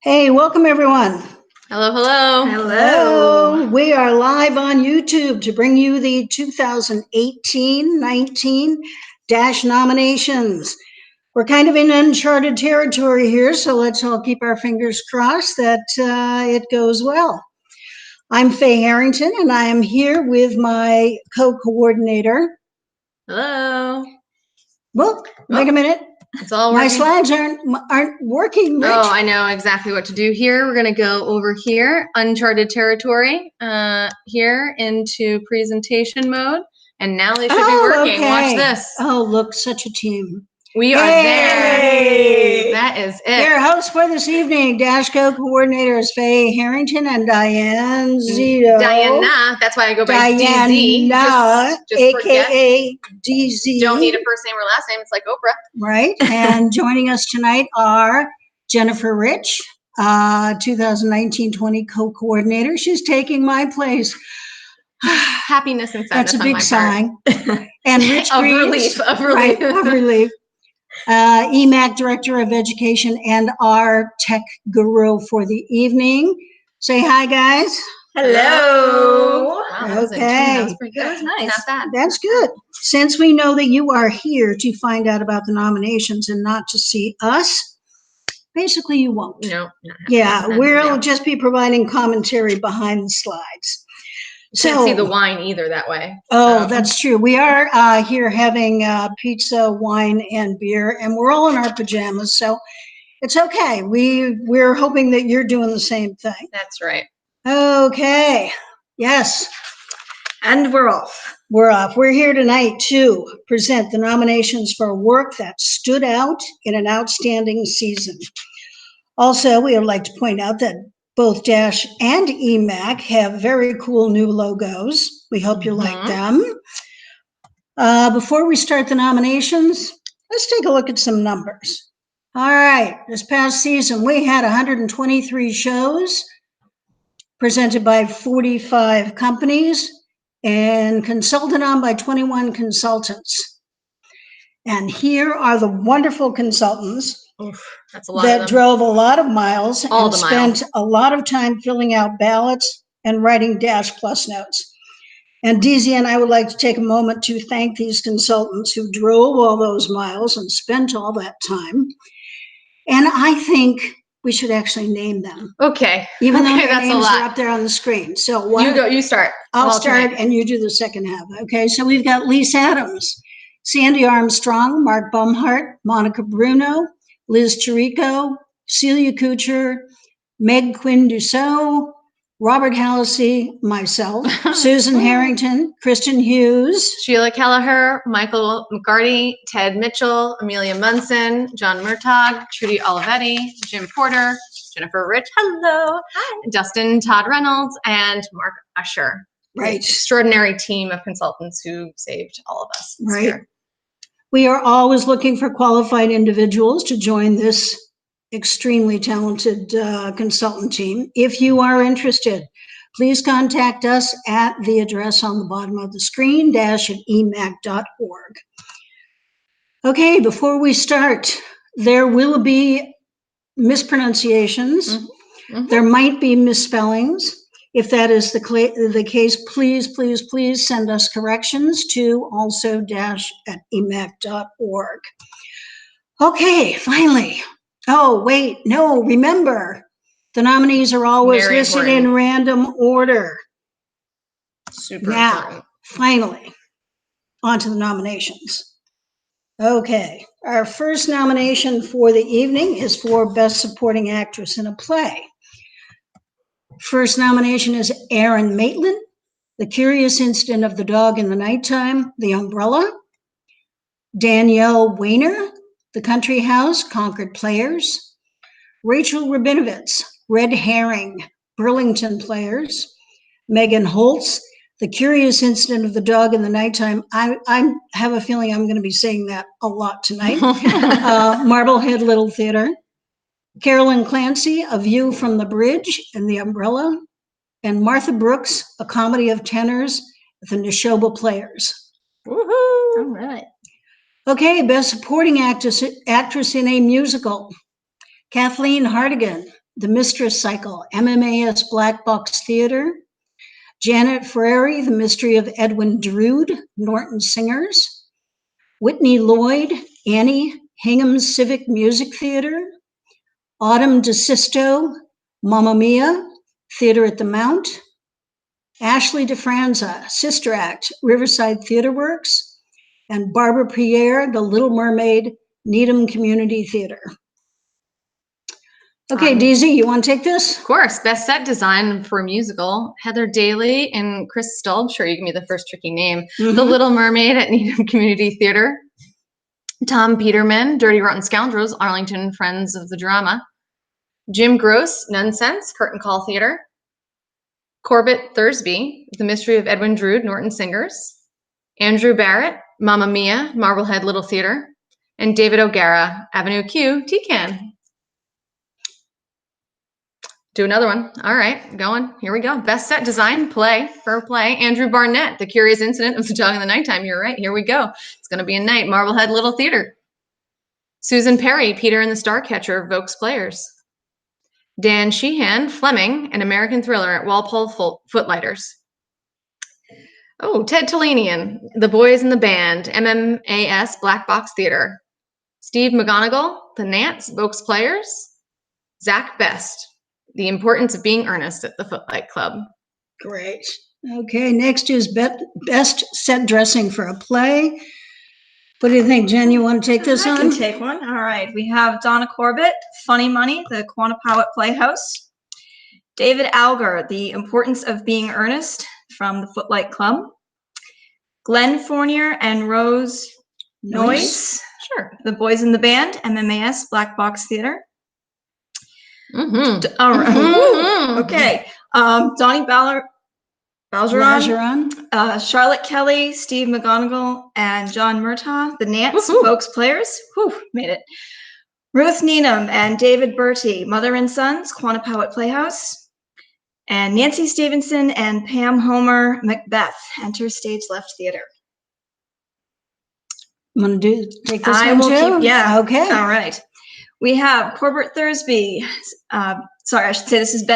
Hey, welcome everyone. Hello, hello. Hello. We are live on YouTube to bring you the 2018-19 Dash nominations. We're kind of in uncharted territory here, so let's all keep our fingers crossed that it goes well. I'm Faye Harrington, and I am here with my co-coordinator. Hello. Well, wait a minute. It's all working. My slides aren't working, Rich. Oh, I know exactly what to do here. We're going to go over here, uncharted territory, here into presentation mode. And now they should be working. Okay. Watch this. Oh, look, such a team. We are there. That is it. Your hosts for this evening, Dash co-coordinators Faye Harrington and Diane Zito. Diana, that's why I go by DZ. Diana, aka DZ. Don't need a first name or last name. It's like Oprah. Right. And joining us tonight are Jennifer Rich, 2019-20 co-coordinator. She's taking my place. Happiness and sadness. That's a big sigh. And Rich of Greaves, relief. Of relief. Right, of relief. EMACT Director of Education and our tech guru for the evening. Say hi, guys. Hello. Wow, Okay. That was pretty good. That was nice. Not bad. That's good. Since we know that you are here to find out about the nominations and not to see us, basically you won't. No. Yeah, we'll just be providing commentary behind the slides. Can't see the wine either that way. Oh, that's true. We are here having pizza, wine, and beer, and we're all in our pajamas, so it's okay. We're hoping that you're doing the same thing. That's right. Okay. Yes. And we're off. We're off. We're here tonight to present the nominations for work that stood out in an outstanding season. Also, we would like to point out that both Dash and EMAC have very cool new logos. We hope you like them. Before we start the nominations, let's take a look at some numbers. All right, this past season, we had 123 shows presented by 45 companies and consulted on by 21 consultants. And here are the wonderful consultants that's a lot that drove a lot of miles and spent a lot of time filling out ballots and writing Dash Plus notes. And DZ and I would like to take a moment to thank these consultants who drove all those miles and spent all that time. And I think we should actually name them. Okay. Even though their names are up there on the screen. So you start. I'll start and you do the second half. Okay, so we've got Lise Adams, Sandy Armstrong, Mark Bumhart, Monica Bruno, Liz Chirico, Celia Kuchar, Meg Quinn Dussault, Robert Hallisey, myself, Susan Harrington, Kristen Hughes, Sheila Kelleher, Michael McCarty, Ted Mitchell, Amelia Munson, John Murtaugh, Trudy Olivetti, Jim Porter, Jennifer Rich, hello, hi, Dustin Todd Reynolds, and Mark Usher. Right. Extraordinary team of consultants who saved all of us. Right. Year. We are always looking for qualified individuals to join this extremely talented consultant team. If you are interested, please contact us at the address on the bottom of the screen, dash@emac.org. Okay, before we start, there will be mispronunciations. There might be misspellings. If that is the case, please send us corrections to also dash@emac.org. Okay, finally. Oh, wait, no, remember, the nominees are always listed in random order. Super important. Finally, on to the nominations. Okay, our first nomination for the evening is for Best Supporting Actress in a Play. First nomination is Erin Maitland, The Curious Incident of the Dog in the Nighttime, The Umbrella. Danielle Weiner, The Country House, Concord Players. Rachel Rabinovitz, Red Herring, Burlington Players. Megan Holtz, The Curious Incident of the Dog in the Nighttime. I have a feeling I'm going to be saying that a lot tonight. Marblehead Little Theater. Carolyn Clancy, A View from the Bridge and the Umbrella. And Martha Brooks, A Comedy of Tenors, The Neshoba Players. Woohoo! All right. Okay, Best Supporting Actress in a Musical. Kathleen Hartigan, The Mistress Cycle, MMAS Black Box Theater. Janet Ferrari, The Mystery of Edwin Drood, Norton Singers. Whitney Lloyd, Annie, Hingham's Civic Music Theater. Autumn DeSisto, Mamma Mia, Theater at the Mount. Ashley DeFranza, Sister Act, Riverside Theater Works. And Barbara Pierre, The Little Mermaid, Needham Community Theater. Okay, DZ, you want to take this? Of course. Best set design for a musical. Heather Daly and Chris Stulb. Sure, you give me the first tricky name. The Little Mermaid at Needham Community Theater. Tom Peterman, Dirty Rotten Scoundrels, Arlington Friends of the Drama. Jim Gross, Nonsense, Curtain Call Theater. Corbett Thursby, The Mystery of Edwin Drood, Norton Singers. Andrew Barrett, Mamma Mia, Marblehead Little Theater. And David O'Gara, Avenue Q, TCAN. Do another one. All right, going. Here we go. Best set design, play, for a play. Andrew Barnett, The Curious Incident of the Dog in the Nighttime. You're right. Here we go. It's going to be a night. Marblehead Little Theater. Susan Perry, Peter and the Starcatcher, Vokes Players. Dan Sheehan, Fleming, An American Thriller at Walpole Footlighters. Oh, Ted Talanian, The Boys in the Band, MMAS Black Box Theater. Steve McGonigal, The Nance, Vokes Players. Zach Best, The Importance of Being Earnest at the Footlight Club. Great. Okay, next is best set dressing for a play. What do you think, Jen? You want to take this on? I can take one. All right. We have Donna Corbett, Funny Money, the Quannapowitt Playhouse. David Alger, The Importance of Being Earnest from the Footlight Club. Glenn Fournier and Rose Noyce. Sure. The Boys in the Band, MMAS Black Box Theater. All right. Okay. Donnie Balgeron, Charlotte Kelly, Steve McGonigal, and John Murtaugh, the Nance Folks Players. Whew, made it. Ruth Needham and David Bertie, Mother and Sons, Quannapowitt Playhouse. And Nancy Stevenson and Pam Homer, Macbeth, Enter Stage Left Theater. I'm going to take this I one will too? keep, yeah. Okay. All right. We have Corbett Thursby. Sorry, I should say this is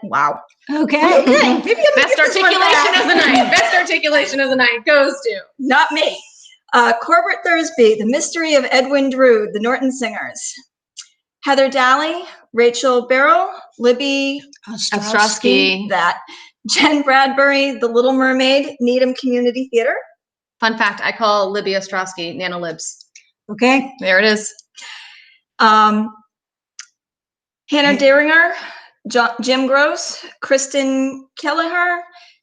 wow. Okay. Maybe Best articulation of the night. Best articulation of the night goes to. Not me. Corbett Thursby, The Mystery of Edwin Drood, the Norton Singers. Heather Daly, Rachel Barrow, Libby Ostrowski. That. Jen Bradbury, The Little Mermaid, Needham Community Theater. Fun fact, I call Libby Ostrowski Nanolibs. Okay. There it is. Hannah Deringer, Jim Gross, Kristen Kelleher,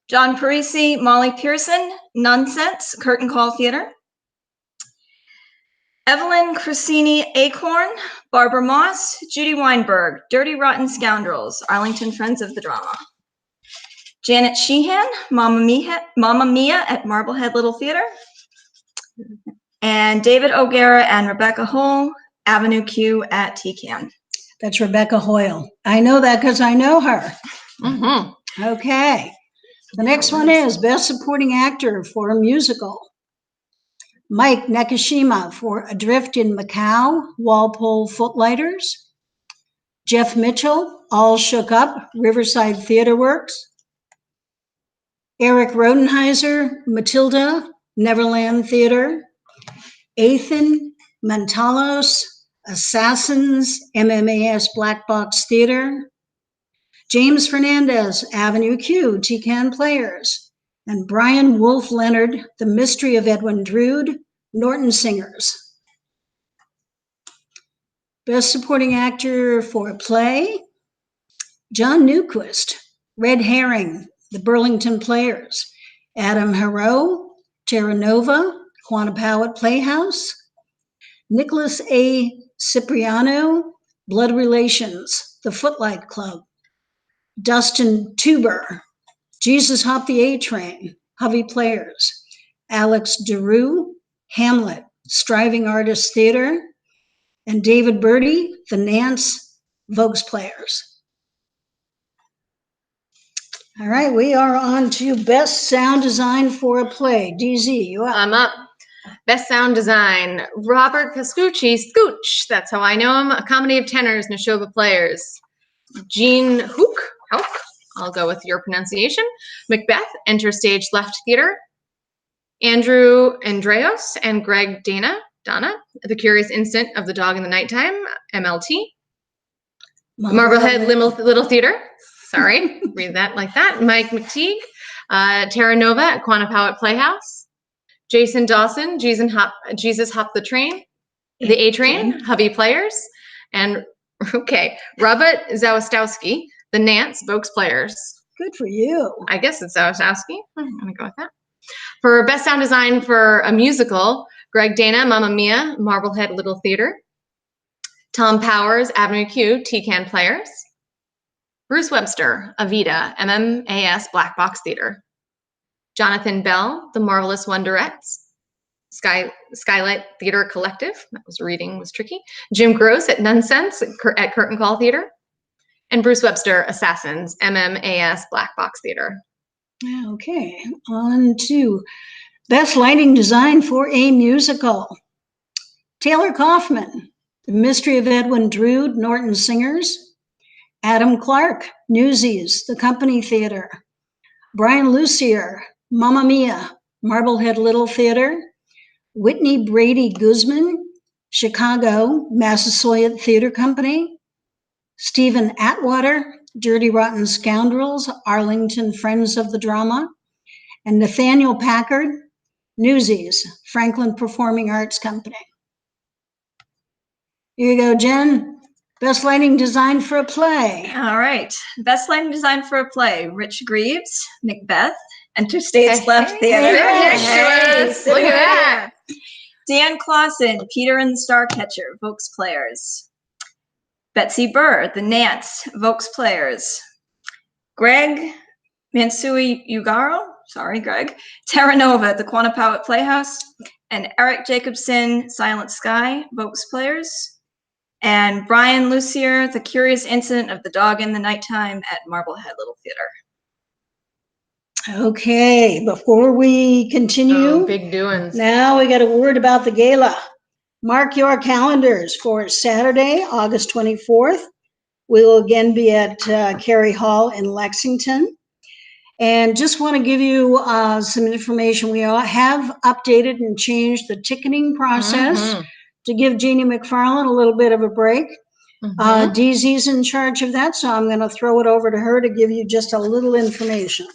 John Parisi, Molly Pearson, Nonsense, Curtain Call Theater. Evelyn Cressini Acorn, Barbara Moss, Judy Weinberg, Dirty Rotten Scoundrels, Arlington Friends of the Drama. Janet Sheehan, Mamma Mia at Marblehead Little Theater. And David O'Gara and Rebecca Hull, Avenue Q at TCAN. That's Rebecca Hoyle. I know that because I know her. Okay. The next one is Best Supporting Actor for a Musical. Mike Nakashima for Adrift in Macau, Walpole Footlighters. Jeff Mitchell, All Shook Up, Riverside Theater Works. Eric Rodenheiser, Matilda, Neverland Theater. Ethan Mantalos, Assassins, MMAS Black Box Theater. James Fernandez, Avenue Q, TCAN Players. And Brian Wolf Leonard, The Mystery of Edwin Drood, Norton Singers. Best Supporting Actor for a Play, John Newquist, Red Herring, The Burlington Players. Adam Hero, Terra Nova, Quannapowitt Playhouse. Nicholas A. Cipriano, Blood Relations, The Footlight Club. Dustin Tuber, Jesus Hopped the A-Train, Hovey Players. Alex DeRue, Hamlet, Striving Artists Theater. And David Bertie, The Nance, Vokes Players. All right, we are on to Best Sound Design for a Play. DZ, you up? I'm up. Best Sound Design, Robert Pascucci, Scooch, that's how I know him, A Comedy of Tenors, Neshoba Players. Jean Hook, I'll go with your pronunciation. Macbeth, Enter Stage Left Theater. Andrew Andreos and Greg Donna, The Curious Instant of the Dog in the Nighttime, MLT. Marblehead Little Theater, sorry, read that like that. Mike McTeague, Terra Nova at Quannapowitt Playhouse. Jason Dawson, Jesus Hop the Train, The A-Train, Hubby Players, and Robert Zawistowski, The Nance, Vokes Players. Good for you. I guess it's Zawistowski. I'm gonna go with that. For Best Sound Design for a Musical, Greg Dana, Mamma Mia, Marblehead Little Theater. Tom Powers, Avenue Q, TCAN Players. Bruce Webster, Avita, MMAS Black Box Theater. Jonathan Bell, The Marvelous Wonderettes. Skylight Theater Collective, reading was tricky. Jim Gross at Nonsense at Curtain Call Theater. And Bruce Webster, Assassins, MMAS Black Box Theater. Okay, on to Best Lighting Design for a Musical. Taylor Kaufman, The Mystery of Edwin Drood, Norton Singers. Adam Clark, Newsies, The Company Theater. Brian Lucier, Mamma Mia, Marblehead Little Theater. Whitney Brady Guzman, Chicago, Massasoit Theater Company. Stephen Atwater, Dirty Rotten Scoundrels, Arlington Friends of the Drama. And Nathaniel Packard, Newsies, Franklin Performing Arts Company. Here you go, Jen. Best lighting design for a play. All right. Best lighting design for a play. Rich Greaves, Macbeth, Enter Stage Left Theater. Look at that. Dan Clausen, Peter and the Starcatcher, Vokes Players. Betsy Burr, The Nance, Vokes Players. Greg Mansui Ugaro, sorry, Greg, Terra Nova at the Quannapowitt Playhouse. And Eric Jacobson, Silent Sky, Vokes Players. And Brian Lucier, The Curious Incident of the Dog in the Nighttime at Marblehead Little Theater. Okay, before we continue, Big doings. now we got a word about the gala. Mark your calendars for Saturday, August 24th. We will again be at Cary Hall in Lexington. And just want to give you some information. We have updated and changed the ticketing process to give Jeannie McFarland a little bit of a break. DZ's in charge of that, so I'm going to throw it over to her to give you just a little information.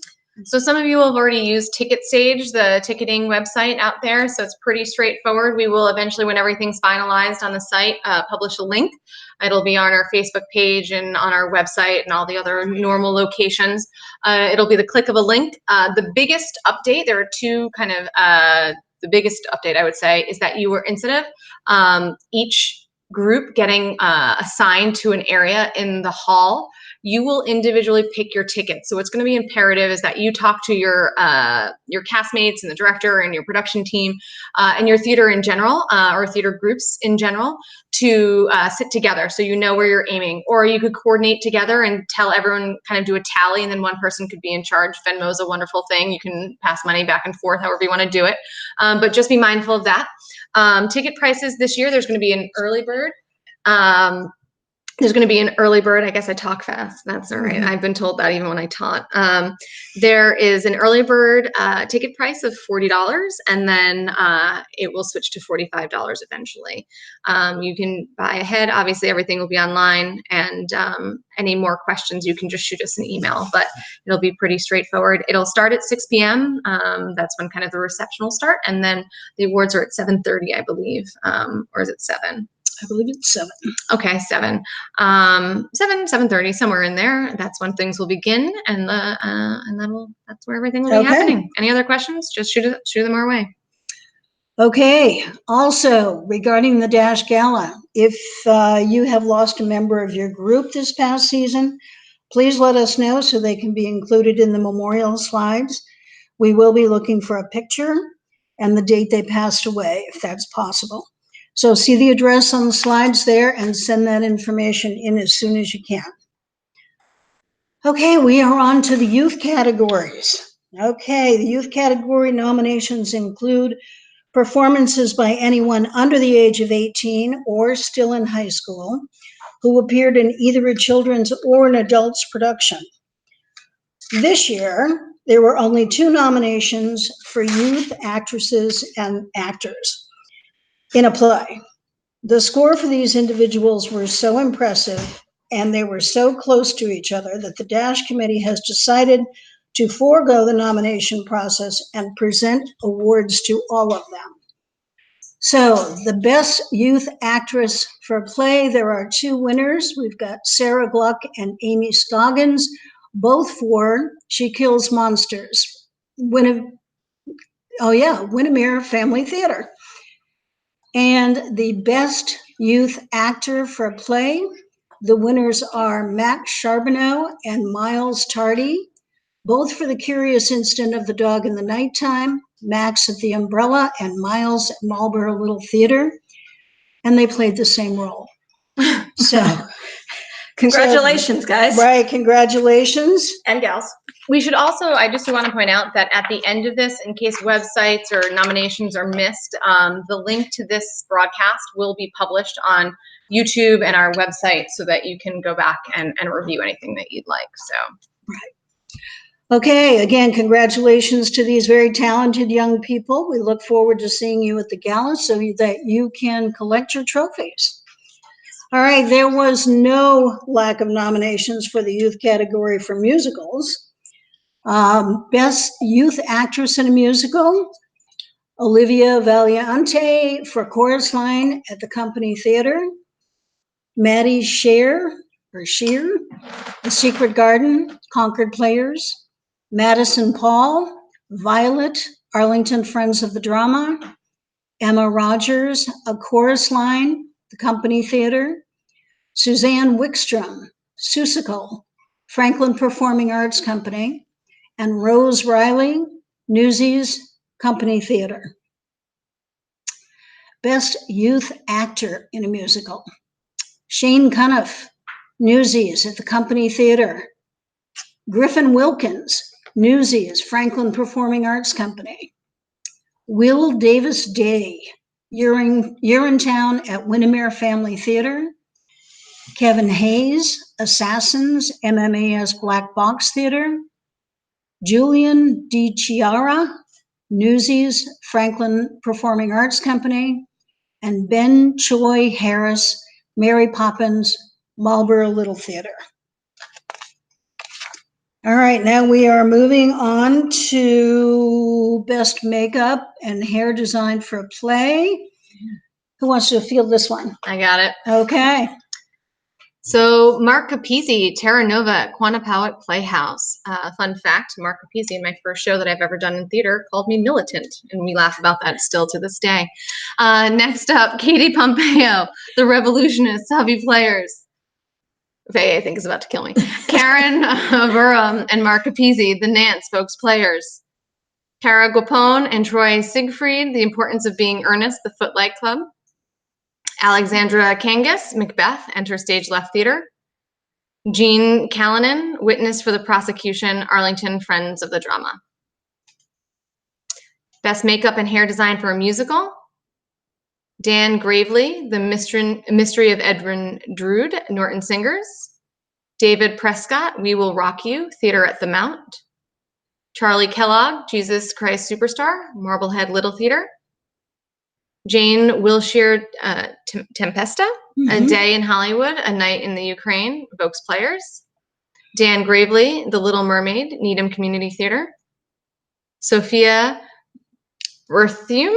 So some of you have already used TicketStage, the ticketing website out there, so it's pretty straightforward. We will eventually, when everything's finalized on the site, publish a link. It'll be on our Facebook page and on our website and all the other normal locations. It'll be the click of a link. The biggest update, there are two kind of, the biggest update I would say is that you were instead of each group getting assigned to an area in the hall, you will individually pick your ticket. So what's going to be imperative is that you talk to your castmates and the director and your production team and your theater in general, or theater groups in general, to sit together so you know where you're aiming. Or you could coordinate together and tell everyone, kind of do a tally, and then one person could be in charge. Venmo is a wonderful thing. You can pass money back and forth however you want to do it. But just be mindful of that. Ticket prices this year, there's going to be an early bird. There's going to be an early bird. I guess I talk fast. That's all right. I've been told that even when I taught. There is an early bird ticket price of $40, and then it will switch to $45 eventually. You can buy ahead. Obviously, everything will be online, and any more questions, you can just shoot us an email, but it'll be pretty straightforward. It'll start at 6 p.m. That's when kind of the reception will start, and then the awards are at 7:30, I believe, or is it 7? I believe it's 7. Okay, 7. 7:30, somewhere in there. That's when things will begin, and that's where everything will be happening. Any other questions? Just shoot them our way. Okay. Also, regarding the Dash Gala, if you have lost a member of your group this past season, please let us know so they can be included in the memorial slides. We will be looking for a picture and the date they passed away, if that's possible. So see the address on the slides there and send that information in as soon as you can. Okay, we are on to the youth categories. Okay, the youth category nominations include performances by anyone under the age of 18 or still in high school who appeared in either a children's or an adult's production. This year, there were only 2 nominations for youth actresses and actors in a play. The score for these individuals were so impressive and they were so close to each other that the Dash Committee has decided to forego the nomination process and present awards to all of them. So the best youth actress for a play, there are 2 winners. We've got Sarah Gluck and Amy Scoggins, both for She Kills Monsters. Windermere Family Theater. And the best youth actor for a play, the winners are Max Charbonneau and Miles Tardy, both for The Curious Incident of the Dog in the Nighttime, Max at the Umbrella and Miles at Marlborough Little Theater, and they played the same role. So, Congratulations, guys. Right, congratulations. And gals. We should also, I just want to point out that at the end of this, in case websites or nominations are missed, the link to this broadcast will be published on YouTube and our website so that you can go back and review anything that you'd like. So, Right. Okay, again, congratulations to these very talented young people. We look forward to seeing you at the gala so that you can collect your trophies. All right, there was no lack of nominations for the youth category for musicals. Best Youth Actress in a Musical, Olivia Valiante for Chorus Line at the Company Theater, Maddie Shear, The Secret Garden, Concord Players, Madison Paul, Violet, Arlington Friends of the Drama, Emma Rogers, A Chorus Line, the Company Theater, Suzanne Wickstrom, Susical, Franklin Performing Arts Company, and Rose Riley, Newsies, Company Theater. Best Youth Actor in a Musical, Shane Cuniff, Newsies at the Company Theater, Griffin Wilkins, Newsies, Franklin Performing Arts Company, Will Davis Day, Urinetown at Windermere Family Theater, Kevin Hayes, Assassins, MMAS Black Box Theater, Julian DiChiara, Newsies, Franklin Performing Arts Company, and Ben Choi Harris, Mary Poppins, Marlborough Little Theater. All right, now we are moving on to Best Makeup and Hair Design for a Play. Who wants to field this one? I got it. Okay. So Mark Capizzi, Terra Nova at Quantapowhat Playhouse. Fun fact, Mark Capizzi, in my first show that I've ever done in theater, called me militant, and we laugh about that still to this day. Next up, Katie Pompeo, The Revolutionists, Hubby Players. Faye, I think, is about to kill me. Karen Burham and Mark Capizzi, The Nance, Folks Players. Cara Guapone and Troy Siegfried, The Importance of Being Earnest, The Footlight Club. Alexandra Kangas, Macbeth, Enter Stage Left Theater. Jean Callanan, Witness for the Prosecution, Arlington Friends of the Drama. Best Makeup and Hair Design for a Musical, Dan Gravely, The Mystery of Edwin Drood, Norton Singers. David Prescott, We Will Rock You, Theater at the Mount. Charlie Kellogg, Jesus Christ Superstar, Marblehead Little Theater. Jane Wilshire Tempesta, A Day in Hollywood, A Night in the Ukraine, Vokes Players. Dan Gravely, The Little Mermaid, Needham Community Theater. Sophia Berthium.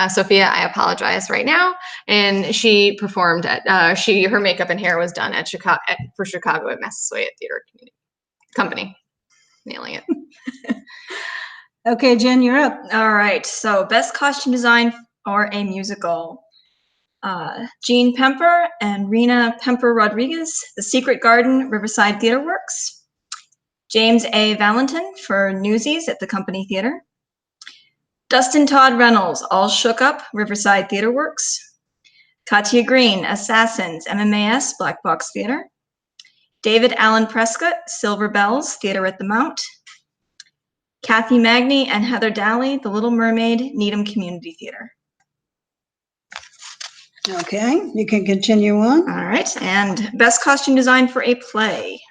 Sophia, I apologize right now. And she performed at, her makeup and hair was done at Chicago at Massasoit Theater Company. Nailing it. Okay, Jen, you're up. All right, so best costume design for a musical. Jean Pemper and Rena Pemper Rodriguez, The Secret Garden, Riverside Theater Works. James A. Valentin for Newsies at the Company Theater. Dustin Todd Reynolds, All Shook Up, Riverside Theater Works. Katya Green, Assassins, MMAS, Black Box Theater. David Allen Prescott, Silver Bells, Theater at the Mount. Kathy Magny and Heather Dalley, The Little Mermaid, Needham Community Theater. Okay, you can continue on. All right, and best costume design for a play.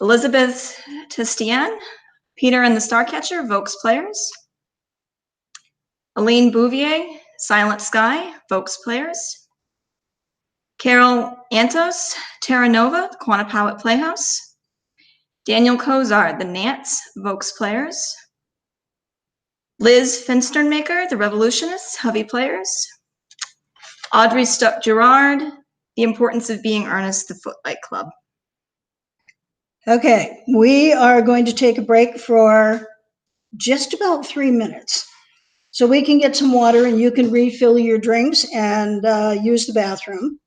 Elizabeth Testian, Peter and the Starcatcher, Vokes Players. Aline Bouvier, Silent Sky, Vokes Players. Carol Antos, Terra Nova, Quantapowhat Playhouse. Daniel Kozard, The Nance, Vokes Players. Liz Finsternmaker, The Revolutionists, Hovey Players. Audrey Stuck-Gerard, The Importance of Being Earnest, The Footlight Club. Okay, we are going to take a break for just about 3 minutes. So we can get some water and you can refill your drinks and use the bathroom.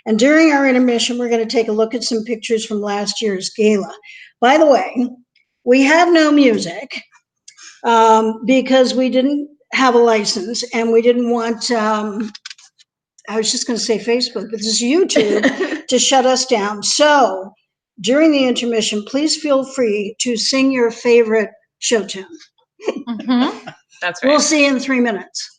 And during our intermission, we're going to take a look at some pictures from last year's gala. By the way, we have no music because we didn't have a license and we didn't want, I was just going to say Facebook, but this is YouTube, to shut us down. So during the intermission, please feel free to sing your favorite show tune. Mm-hmm. That's right. We'll see you in 3 minutes.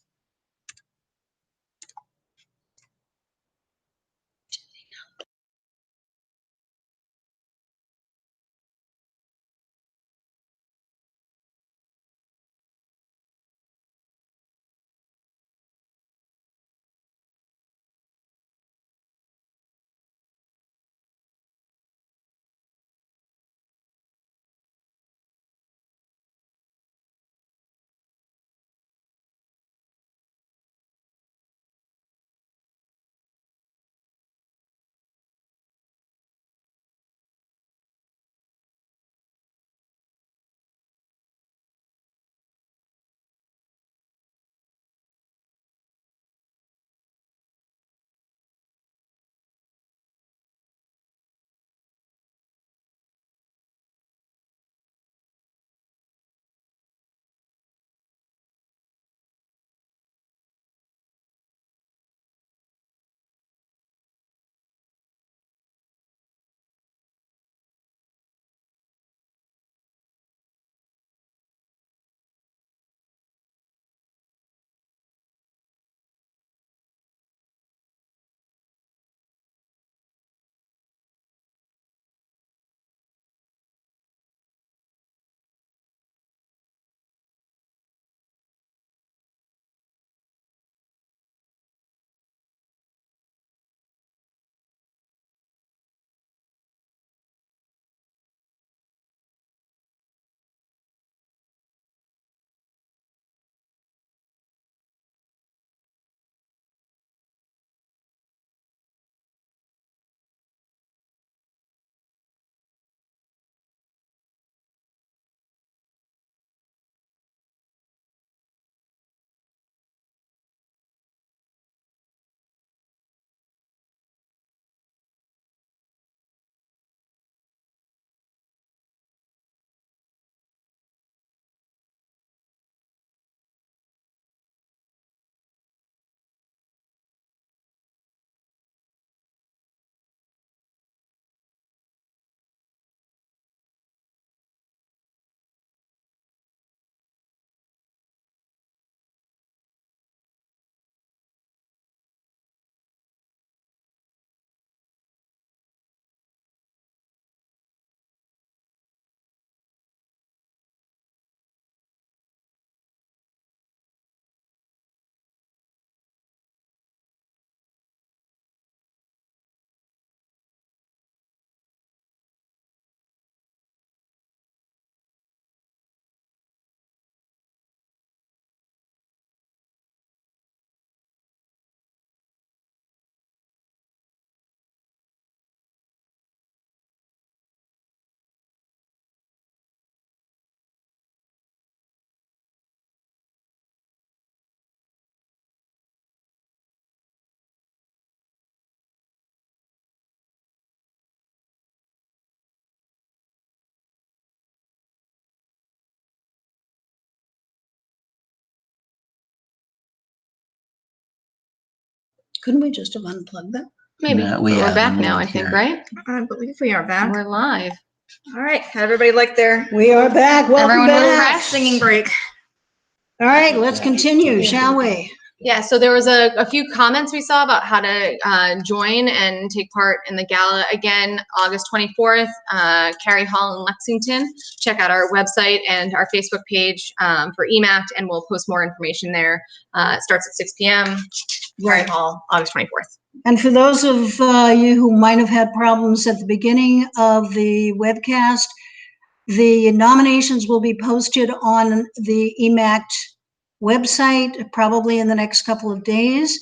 Couldn't we just have unplugged that? Maybe. No, But we we're have back a now, I link think, here. right? I believe we are back. We're live. All right, had everybody like their We are back. Welcome Everyone was back. singing break? All right, let's continue, shall we? Yeah, so there was a few comments we saw about how to join and take part in the gala. Again, August 24th, Cary Hall in Lexington. Check out our website and our Facebook page for EMACT, and we'll post more information there. It starts at 6 p.m. Cary Hall, August 24th. And for those of you who might have had problems at the beginning of the webcast, the nominations will be posted on the EMACT website probably in the next couple of days.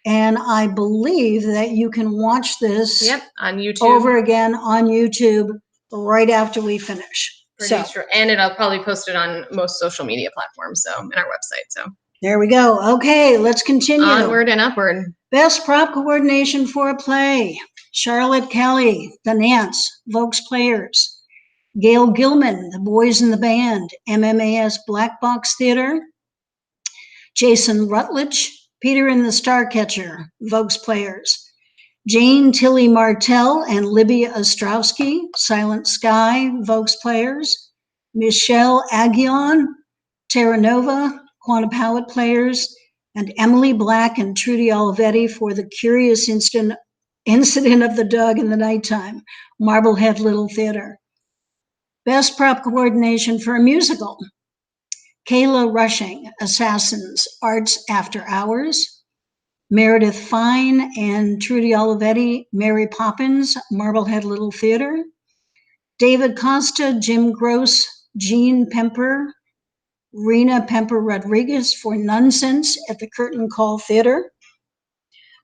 And I believe that you can watch this on YouTube over again on YouTube right after we finish. Pretty sure. And it'll probably post it on most social media platforms, so in our website. So there we go. Okay, let's continue. Onward and upward. Best prop coordination for a play. Charlotte Kelly, the Nance, Volks Players. Gail Gilman, the Boys in the Band, MMAS Black Box Theater. Jason Rutledge, Peter and the Starcatcher, Volks Players. Jane Tilly Martell and Libby Ostrowski, Silent Sky, Volks Players. Michelle Aguillon, Terra Nova, Quantapowhat Players. And Emily Black and Trudy Olivetti for The Curious Incident of the Dog in the Nighttime, Marblehead Little Theater. Best prop coordination for a musical. Kayla Rushing, Assassins, Arts After Hours. Meredith Fine and Trudy Olivetti, Mary Poppins, Marblehead Little Theater. David Costa, Jim Gross, Jean Pemper, Rena Pemper Rodriguez for Nonsense at the Curtain Call Theater.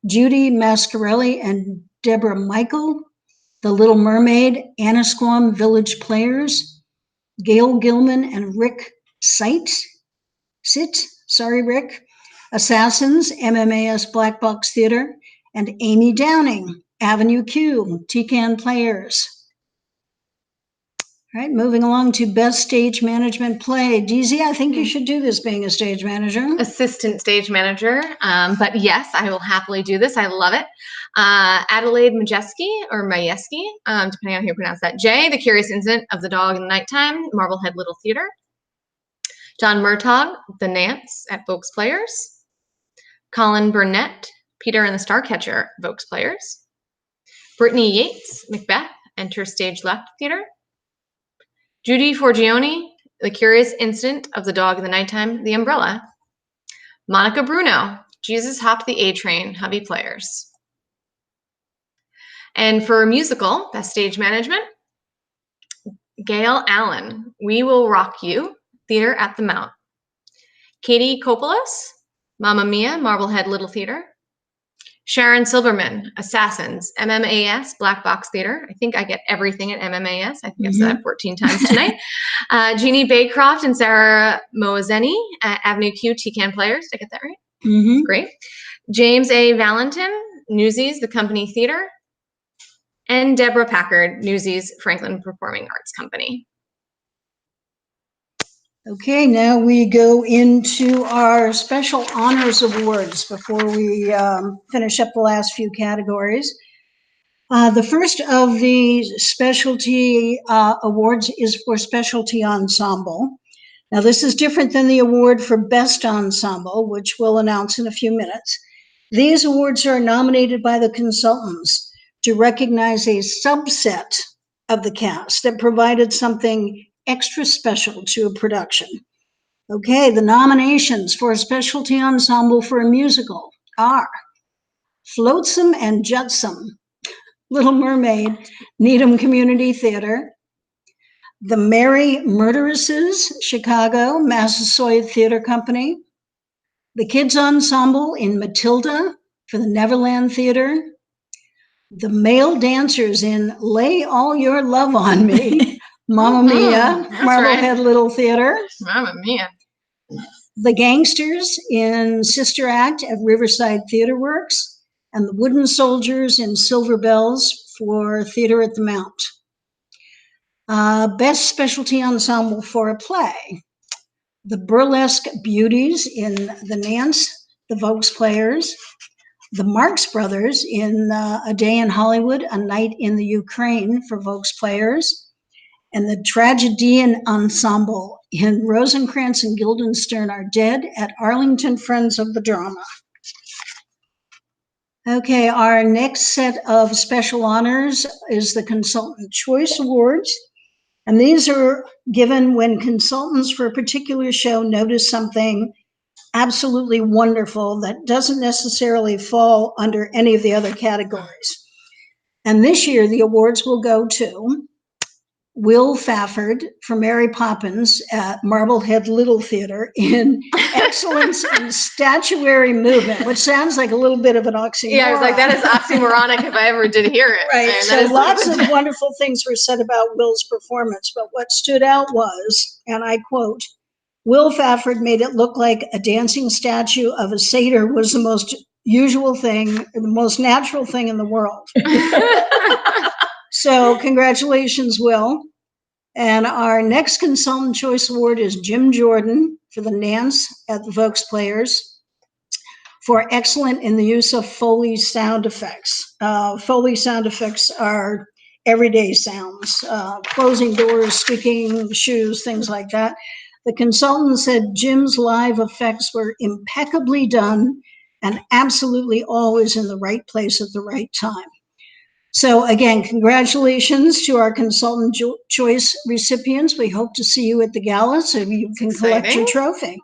Judy Mascarelli and Deborah Michael, The Little Mermaid, Annisquam Village Players. Gail Gilman and Rick Sit, Rick, Assassins, MMAS Black Box Theater, and Amy Downing, Avenue Q, TCAN Players. All right, moving along to Best Stage Management Play. DZ, I think you should do this being a stage manager. Assistant stage manager, but yes, I will happily do this. I love it. Adelaide Majeski, or Majeski, depending on how you pronounce that. Jay, The Curious Incident of the Dog in the Nighttime, Marblehead Little Theater. John Murtaugh, The Nance at Volks Players. Colin Burnett, Peter and the Starcatcher, Volks Players. Brittany Yates, Macbeth, Enter Stage Left Theater. Judy Forgione, The Curious Incident of the Dog in the Nighttime, The Umbrella. Monica Bruno, Jesus Hopped the A-Train, Hubby Players. And for musical, Best Stage Management, Gail Allen, We Will Rock You, Theater at the Mount. Katie Kopolos, Mamma Mia, Marblehead Little Theater. Sharon Silverman, Assassins, MMAS, Black Box Theater. I think I get everything at MMAS. I think I've said that 14 times tonight. Jeannie Baycroft and Sarah Moazeni at Avenue Q, TCAN Players. Did I get that right? Great. James A. Valentin, Newsies, The Company Theater. And Deborah Packard, Newsies, Franklin Performing Arts Company. Okay, now we go into our special honors awards before we finish up the last few categories. The first of the specialty awards is for specialty ensemble. Now, this is different than the award for best ensemble, which we'll announce in a few minutes. These awards are nominated by the consultants to recognize a subset of the cast that provided something extra special to a production. Okay, the nominations for a specialty ensemble for a musical are Flotsam and Jetsam, Little Mermaid, Needham Community Theater. The Merry Murderesses, Chicago, Massasoit Theater Company. The Kids Ensemble in Matilda for the Neverland Theater. The Male Dancers in Lay All Your Love on Me, Mamma Mia, Marblehead Little Theater. Mamma Mia. The Gangsters in Sister Act at Riverside Theater Works. And the Wooden Soldiers in Silver Bells for Theater at the Mount. Best Specialty Ensemble for a Play. The Burlesque Beauties in the Nance, the Volks Players. The Marx Brothers in A Day in Hollywood, A Night in the Ukraine for Volks Players. and the Tragedian Ensemble in Rosencrantz and Guildenstern Are Dead at Arlington Friends of the Drama. Okay, our next set of special honors is the Consultant Choice Awards. And these are given when consultants for a particular show notice something absolutely wonderful that doesn't necessarily fall under any of the other categories. And this year, the awards will go to Will Fafford for Mary Poppins at Marblehead Little Theater in excellence in statuary movement, which sounds like a little bit of an oxymoron. Yeah, I was like, that is oxymoronic if I ever did hear it. Right. And So that is lots of wonderful things were said about Will's performance, but what stood out was, and I quote, Will Fafford made it look like a dancing statue of a satyr was the most usual thing, the most natural thing in the world. So congratulations, Will. And our next Consultant Choice Award is Jim Jordan for the Nance at the Vokes Players for excellent in the use of Foley sound effects. Foley sound effects are everyday sounds, closing doors, squeaking shoes, things like that. The consultant said Jim's live effects were impeccably done and absolutely always in the right place at the right time. So again, congratulations to our Consultant Choice recipients. We hope to see you at the gala so you can collect your trophy.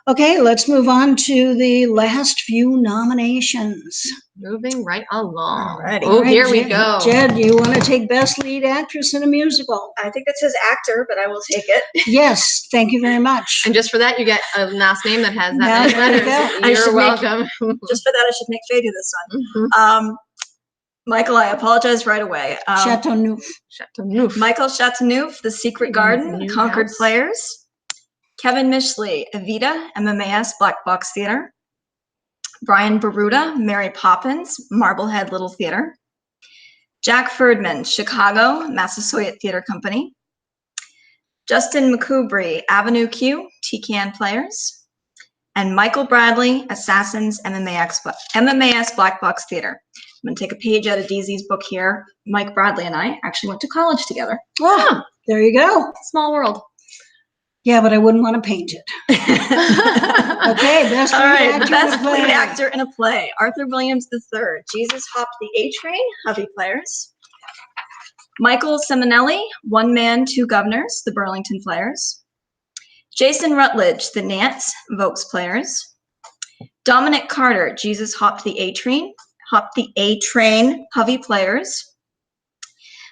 Okay, let's move on to the last few nominations. Moving right along. Alrighty. Oh, All right, here we Jed- go. Jed, you want to take Best Lead Actress in a Musical? I think that says actor, but I will take it. Yes, thank you very much. And just for that, you get a last name that has Now, that many there you letters. go. I You're should make- welcome. Just for that, I should make Faye do this one. Mhm. Michael, I apologize right away. Chateauneuf. Chateauneuf. Michael Chateauneuf, The Secret Garden, New Concord House. Players. Kevin Mishley, Evita, MMAS, Black Box Theater. Brian Baruda, Mary Poppins, Marblehead Little Theater. Jack Ferdman, Chicago, Massasoit Theater Company. Justin McCoubry, Avenue Q, TCAN Players. And Michael Bradley, Assassins, MMAS Black Box Theater. I'm going to take a page out of DZ's book here. Mike Bradley and I actually went to college together. Oh, there you go. Small world. Yeah, but I wouldn't want to paint it. Okay, Best All Lead right, Actor in a best Play. lead actor in a play. Arthur Williams III, Jesus Hopped the A Train, Hovey Players. Michael Seminelli, One Man, Two Governors, The Burlington Players. Jason Rutledge, The Nance, Vokes Players. Dominic Carter, Jesus Hopped the A Train, Hovey Players.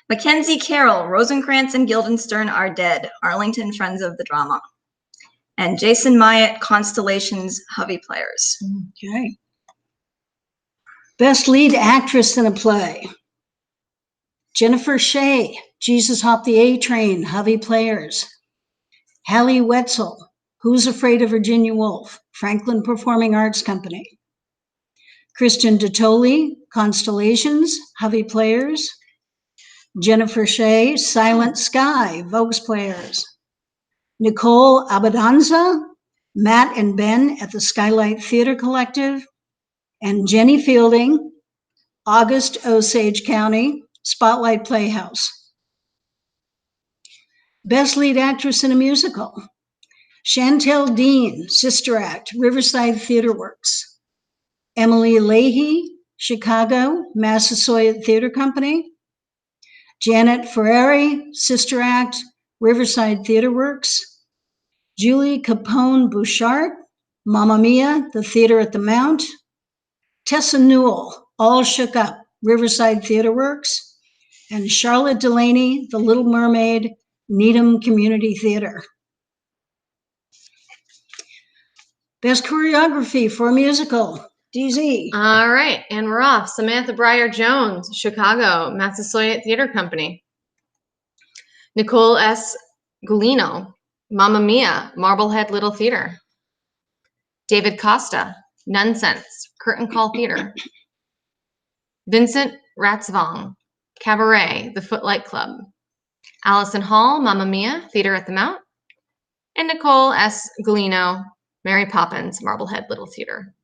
Mackenzie Carroll, Rosencrantz and Guildenstern Are Dead, Arlington Friends of the Drama. And Jason Myatt, Constellations, Hovey Players. Okay. Best Lead Actress in a Play. Jennifer Shea, Jesus Hopped the A Train, Hovey Players. Hallie Wetzel, Who's Afraid of Virginia Woolf, Franklin Performing Arts Company. Kristen Dottoli, Constellations, Hovey Players. Jennifer Shea, Silent Sky, Vokes Players. Nicole Abadanza, Matt and Ben at the Skylight Theater Collective. And Jenny Fielding, August Osage County, Spotlight Playhouse. Best Lead Actress in a Musical. Chantel Dean, Sister Act, Riverside Theater Works. Emily Leahy, Chicago, Massasoit Theater Company. Janet Ferrari, Sister Act, Riverside Theater Works. Julie Capone Bouchard, Mamma Mia, The Theater at the Mount. Tessa Newell, All Shook Up, Riverside Theater Works. And Charlotte Delaney, The Little Mermaid, Needham Community Theater. Best Choreography for a Musical, DZ. All right, and we're off. Samantha Breyer Jones, Chicago, Massasoit Theater Company. Nicole S. Gulino, Mamma Mia, Marblehead Little Theater. David Costa, Nonsense, Curtain Call Theater. Vincent Ratzvong, Cabaret, The Footlight Club. Allison Hall, Mamma Mia, Theater at the Mount. And Nicole S. Gulino, Mary Poppins, Marblehead Little Theater.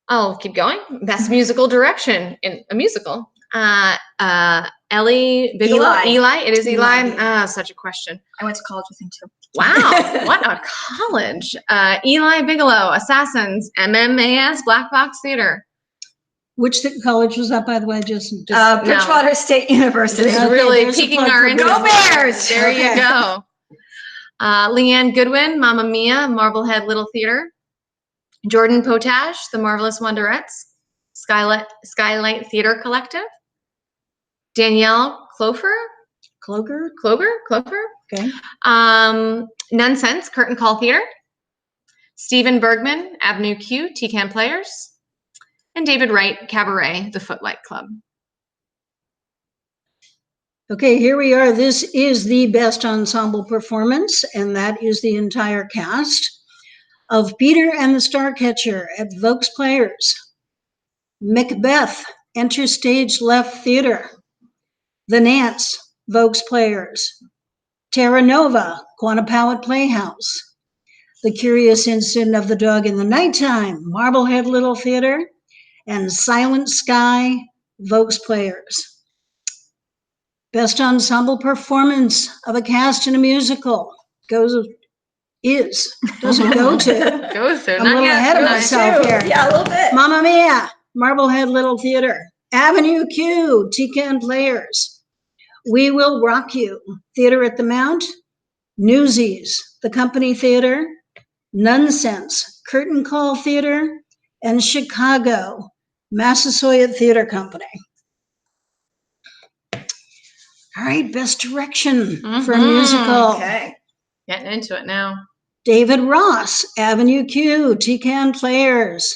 I'll keep going. Best Musical Direction in a Musical. Ellie Bigelow. Eli. It is Eli. Eli. Such a question. I went to college with him too. Wow, what a college. Eli Bigelow, Assassins, MMAS, Black Box Theater. Which college was that, by the way? Just Bridgewater State University. Just Okay, really there's a piquing plug our for interest. Go Bears! There you Okay. go. Leanne Goodwin, Mamma Mia, Marblehead Little Theater. Jordan Potash, The Marvelous Wonderettes, Skylight Theater Collective. Danielle Clover. Cloger. Okay. Nonsense, Curtain Call Theater. Stephen Bergman, Avenue Q, TCAM Players. And David Wright, Cabaret, The Footlight Club. Okay, here we are. This is the best ensemble performance, and that is the entire cast of Peter and the Starcatcher at Vokes Players. Macbeth, Enter Stage Left Theater. The Nance, Vokes Players. Terra Nova, Quantapowhat Playhouse. The Curious Incident of the Dog in the Nighttime, Marblehead Little Theater. And Silent Sky, Vokes Players. Best ensemble performance of a cast in a musical doesn't go to. Goes to. I'm a little ahead of myself here. Yeah, a little bit. Mamma Mia, Marblehead Little Theater. Avenue Q, TCAN Players. We Will Rock You, Theater at the Mount. Newsies, The Company Theater. Nonsense, Curtain Call Theater. And Chicago, Massasoit Theater Company. All right, best direction for a musical. Okay. Getting into it now. David Ross, Avenue Q, TCAN Players.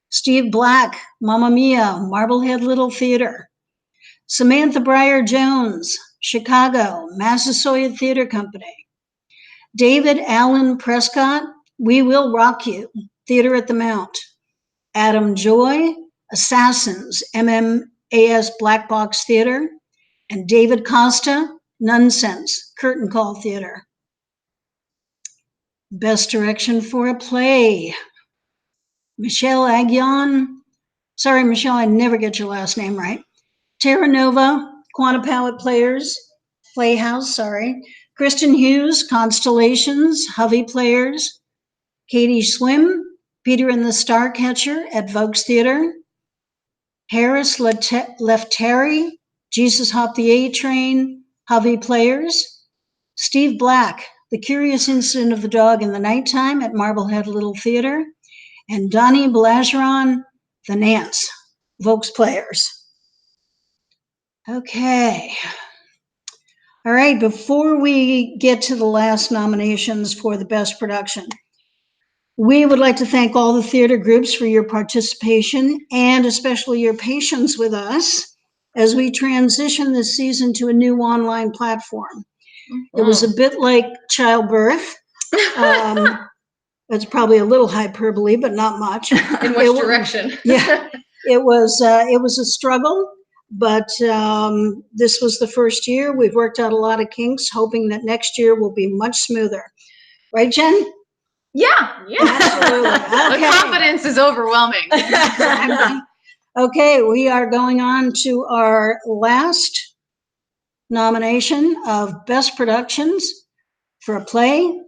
Steve Black, Mamma Mia, Marblehead Little Theater. Samantha Breyer Jones, Chicago, Massasoit Theater Company. David Allen Prescott, We Will Rock You, Theater at the Mount. Adam Joy, Assassins, MMAS Black Box Theater. And David Costa, Nonsense, Curtain Call Theater. Best direction for a play. Michelle Aguion. Sorry, Michelle, I never get your last name right. Terra Nova, Quantapowhat Playhouse. Kristen Hughes, Constellations, Hovey Players. Katie Swim, Peter and the Starcatcher at Vokes Theater. Harris Lefteri, Jesus Hop the A-Train, Hovey Players. Steve Black, The Curious Incident of the Dog in the Nighttime at Marblehead Little Theater. And Donnie Blageron, The Nance, Vokes Players. Okay. All right, before we get to the last nominations for the best production, we would like to thank all the theater groups for your participation and especially your patience with us as we transition this season to a new online platform. It was a bit like childbirth. That's probably a little hyperbole, but not much. In which direction? Yeah, it was a struggle, but this was the first year. We've worked out a lot of kinks, hoping that next year will be much smoother. Right, Jen? Yeah. Absolutely. The Okay. confidence is overwhelming. Okay, we are going on to our last nomination of Best Productions for a play.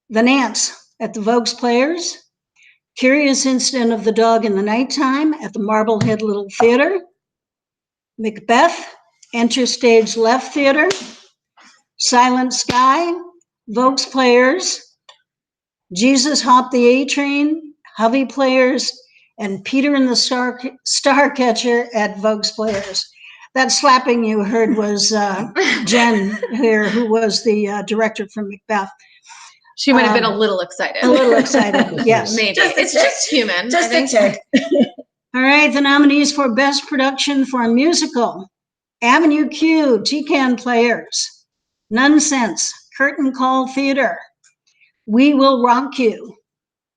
The Nance at the Vokes Players. Curious Incident of the Dog in the Nighttime at the Marblehead Little Theater. Macbeth, Enter Stage Left Theater. Silent Sky, Vokes Players. Jesus Hop the A-Train, Hovey Players, and Peter and the Starcatcher at Vokes Players. That slapping you heard was Jen here, who was the director from Macbeth. She might have been a little excited. A little excited, yes. Maybe. It's just human. Just I a think. tick. All right, the nominees for Best Production for a Musical. Avenue Q, TCAN Players. Nonsense, Curtain Call Theater. We Will Rock You,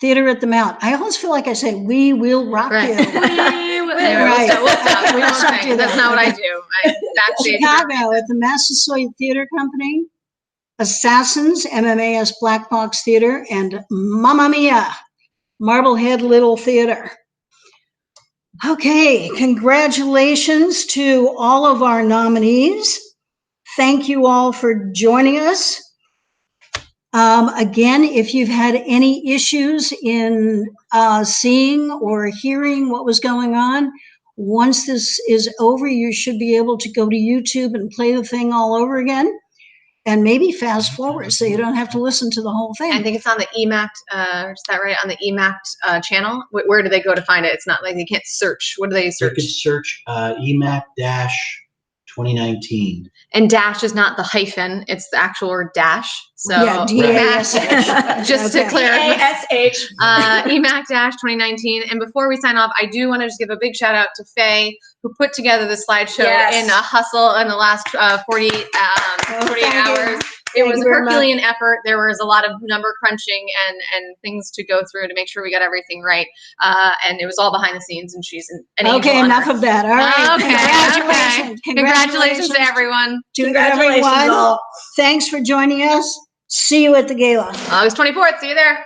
Theater at the Mount. I always feel like I say, we will rock Right. you. We'll stop. We won't Stop say. doing That's that. not what I Okay. do. I backstage. Chicago at the Massasoit Theater Company. Assassins, MMAS Black Box Theater. And Mamma Mia, Marblehead Little Theater. Okay, congratulations to all of our nominees. Thank you all for joining us. Again, if you've had any issues in seeing or hearing what was going on, once this is over, you should be able to go to YouTube and play the thing all over again, and maybe fast forward so you don't have to listen to the whole thing. I think it's on the EMACT, is that right? On the EMACT channel? Where do they go to find it? It's not like they can't search. What do they You search? could search EMACT-2019. And dash is not the hyphen, it's the actual word dash. So Yeah, D-A-S-H. just to Okay. clarify. A-S-H. EMACT-2019. And before we sign off, I do want to just give a big shout out to Faye, who put together the slideshow Yes. in a hustle in the last 48 thank you. hours. It Thank was you a very much. Herculean effort. There was a lot of number crunching and things to go through to make sure we got everything right. And it was all behind the scenes, and she's an angel Okay, on enough earth. of that. All right. Okay. Congratulations to everyone. To Congratulations everyone. all. Thanks for joining us. See you at the gala. August 24th. See you there.